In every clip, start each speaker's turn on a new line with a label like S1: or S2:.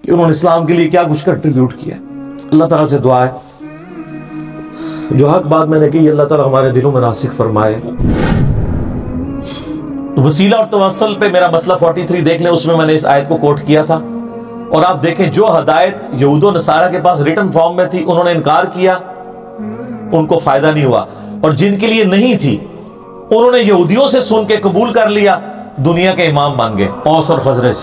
S1: کہ انہوں نے اسلام کے لیے کیا کچھ کنٹریبیوٹ کیا. اللہ تعالیٰ سے دعا ہے جو حق بات میں نے کی اللہ تعالیٰ ہمارے دلوں میں راسخ فرمائے. وسیلہ اور توسل پہ میرا مسئلہ 43 دیکھ لیں، اس میں نے اس آیت کو کوٹ کیا تھا. اور آپ دیکھیں جو ہدایت یہود و نصارہ کے پاس ریٹن فارم میں تھی انہوں نے انکار کیا، ان کو فائدہ نہیں ہوا. اور جن کے لیے نہیں تھی انہوں نے یہودیوں سے سن کے قبول کر لیا، دنیا کے امام بن گئے. اوس اور خزرج،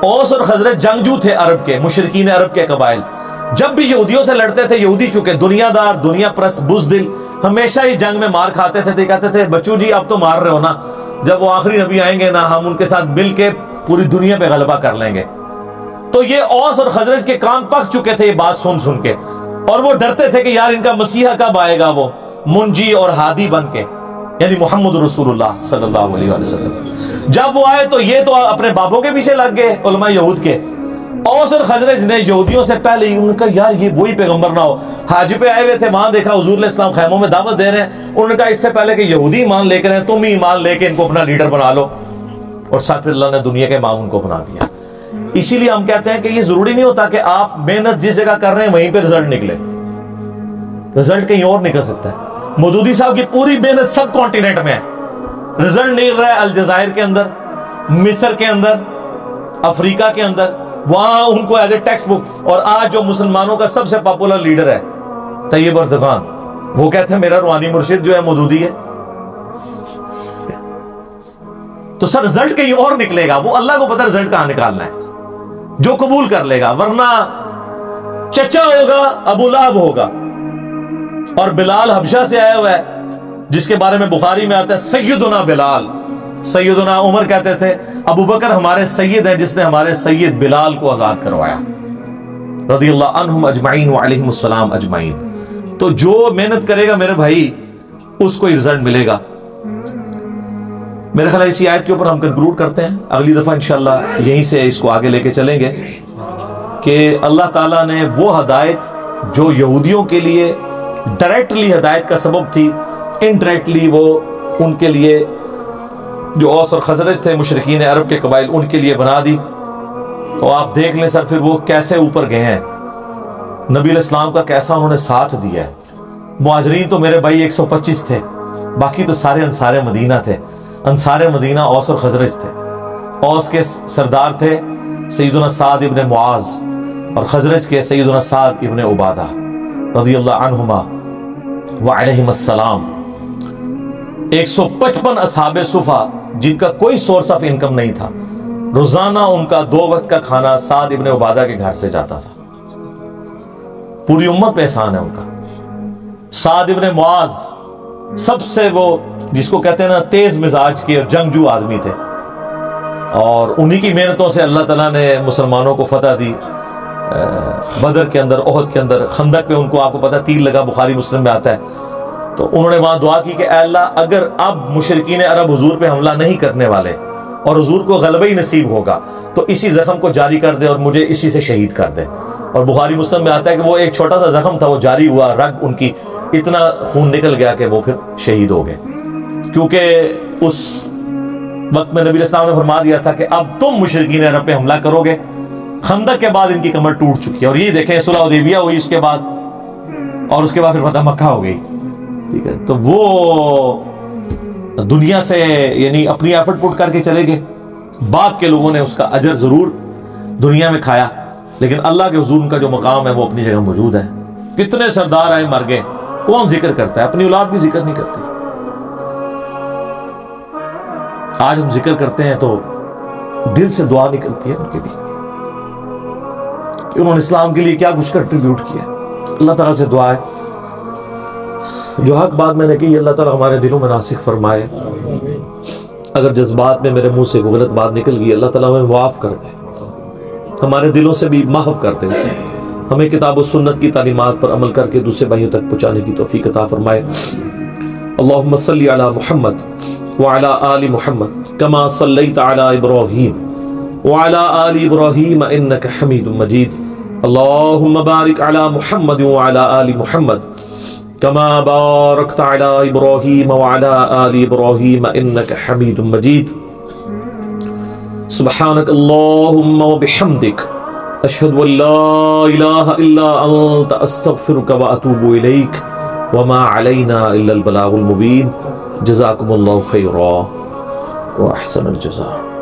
S1: اوس اور خزرج جنگجو تھے عرب کے، مشرکین عرب کے قبائل. جب بھی یہودیوں سے لڑتے تھے، یہودی چکے دنیا دار، دنیا پرست، بزدل، ہمیشہ ہی جنگ میں مار کھاتے تھے. تو کہتے تھے بچو جی اب تو مار رہے ہو نا، جب وہ آخری نبی آئیں گے نا ہم ان کے ساتھ مل کے پوری دنیا پہ غلبہ کر لیں گے. تو یہ اوس اور خزرج کے کان پک چکے تھے یہ بات سن سن کے، اور وہ ڈرتے تھے کہ یار ان کا مسیحا کب آئے گا وہ منجی اور ہادی بن کے، یعنی محمد رسول اللہ صلی اللہ علیہ وسلم. جب وہ آئے تو یہ تو اپنے بابوں کے پیچھے لگ گئے علماء یہود کے. اوس اور خزرج نے یہودیوں سے پہلے ہی ان کا یار یہ وہی پیغمبر نہ ہو. حج پہ آئے ہوئے تھے، وہاں دیکھا حضور علیہ السلام خیموں میں دعوت دے رہے ہیں. انہوں نے کہا اس سے پہلے کہ یہودی ایمان لے کر ہیں تم ہی ایمان لے کے ان کو اپنا لیڈر بنا لو. اور ساتھ پھر اللہ نے دنیا کے امام ان کو بنا دیا. اسی لیے ہم کہتے ہیں کہ یہ ضروری نہیں ہوتا کہ آپ محنت جس جگہ کر رہے ہیں وہیں پہ رزلٹ نکلے، رزلٹ کہیں اور نکل سکتا ہے. مودودی صاحب کی پوری محنت سب کانٹیننٹ میں ہے، رزلٹ نکل رہا ہے الجزائر کے اندر، مصر کے اندر، افریقہ کے اندر، وہاں ان کو ایز اے ٹیکسٹ بک. اور آج جو مسلمانوں کا سب سے پاپولر لیڈر ہے طیب اردگان، وہ کہتے ہیں میرا روحانی مرشد جو ہے مودودی ہے. تو سر رزلٹ کہیں اور نکلے گا، وہ اللہ کو پتہ رزلٹ کہاں نکالنا ہے. جو قبول کر لے گا، ورنہ چچا ہوگا ابو لہب ہوگا. اور بلال حبشہ سے آیا ہوا ہے جس کے بارے میں بخاری میں آتا ہے سیدنا بلال. سیدنا عمر کہتے تھے ابو بکر ہمارے سید ہیں جس نے ہمارے سید بلال کو آزاد کروایا، رضی اللہ عنہم اجمعین وعلیہم السلام اجمعین. تو جو محنت کرے گا میرے بھائی اس کو رزلٹ ملے گا. میرے خیال ہے اسی آیت کے اوپر ہم کنکلوڈ کرتے ہیں. اگلی دفعہ انشاءاللہ یہیں سے اس کو آگے لے کے چلیں گے کہ اللہ تعالیٰ نے وہ ہدایت جو یہودیوں کے لیے ڈائریکٹلی ہدایت کا سبب تھی، انڈائریکٹلی وہ ان کے لیے جو اوس اور خزرج تھے مشرکین عرب کے قبائل ان کے لیے بنا دی. تو آپ دیکھ لیں سر پھر وہ کیسے اوپر گئے ہیں، نبی علیہ السلام کا کیسا انہوں نے ساتھ دیا ہے. مہاجرین تو میرے بھائی 125 تھے، باقی تو سارے انصار مدینہ تھے. انصار مدینہ اوس اور خزرج تھے. اوس کے سردار تھے سیدنا سعد ابن معاذ، اور خزرج کے سیدنا سعد ابن عبادہ رضی اللہ عنہما وعلیہم السلام. 155 اصحاب صفا جن کا کوئی سورس آف انکم نہیں تھا، روزانہ ان کا 2 وقت کا کھانا سعد ابن عبادہ کے گھر سے جاتا تھا. پوری امت پہ احسان ہے ان کا. سعد ابن معاذ سب سے وہ جس کو کہتے ہیں نا تیز مزاج کے اور جنگجو آدمی تھے، اور انہی کی محنتوں سے اللہ تعالیٰ نے مسلمانوں کو فتح دی. بدر کے اندر، احد کے اندر، خندق پہ ان کو آپ کو پتہ تیر لگا، بخاری مسلم میں آتا ہے. تو انہوں نے وہاں دعا کی کہ اے اللہ اگر اب مشرکین عرب حضور پہ حملہ نہیں کرنے والے اور حضور کو غلبہ ہی نصیب ہوگا تو اسی زخم کو جاری کر دے اور مجھے اسی سے شہید کر دے. اور بخاری مسلم میں آتا ہے کہ وہ ایک چھوٹا سا زخم تھا، وہ جاری ہوا، رگ ان کی اتنا خون نکل گیا کہ وہ پھر شہید ہو گئے. کیونکہ اس وقت میں نبی علیہ السلام نے فرما دیا تھا کہ اب تم مشرکین عرب پہ حملہ کرو گے. خندق کے بعد ان کی کمر ٹوٹ چکی ہے، اور یہ دیکھیں صلح حدیبیہ ہوئی اس کے بعد، اور اس کے بعد پھر فتح مکہ ہو گئی. ٹھیک ہے، تو وہ دنیا سے یعنی اپنی ایفرٹ پٹ کر کے چلے گئے. بعد کے لوگوں نے اس کا اجر ضرور دنیا میں کھایا، لیکن اللہ کے حضور ان کا جو مقام ہے وہ اپنی جگہ موجود ہے. کتنے سردار آئے مر گئے، کون ذکر کرتا ہے؟ اپنی اولاد بھی ذکر نہیں کرتی. آج ہم ذکر کرتے ہیں تو دل سے دعا نکلتی ہے ان کے لیے کہ انہوں نے اسلام کے لیے کیا کچھ کنٹریبیوٹ کیا. اللہ تعالیٰ سے دعا ہے جو حق بات میں نے کی اللہ تعالیٰ ہمارے دلوں میں راسخ فرمائے. اگر جذبات میں میرے منہ سے کوئی غلط بات نکل گئی اللہ تعالیٰ ہمیں معاف کر دے، ہمارے دلوں سے بھی محو کر دے اسے. ہمیں کتاب و سنت کی تعلیمات پر عمل کر کے دوسرے بھائیوں تک پہنچانے کی توفیق عطا فرمائے. اللہم صلی علی محمد وعلی آل محمد کما صلیت علی ابراہیم وعلی آل ابراہیم انک حمید مجید. اللہم بارک علی محمد وعلی آل محمد کما بارکت علی ابراہیم وعلی آل ابراہیم انک حمید مجید. سبحانک اللہم وبحمدک اشہد ان لا الہ الا انت استغفرک واتوب الیک وما علینا الا البلاغ المبین. جزاکم اللہ خیرا واحسن الجزاء.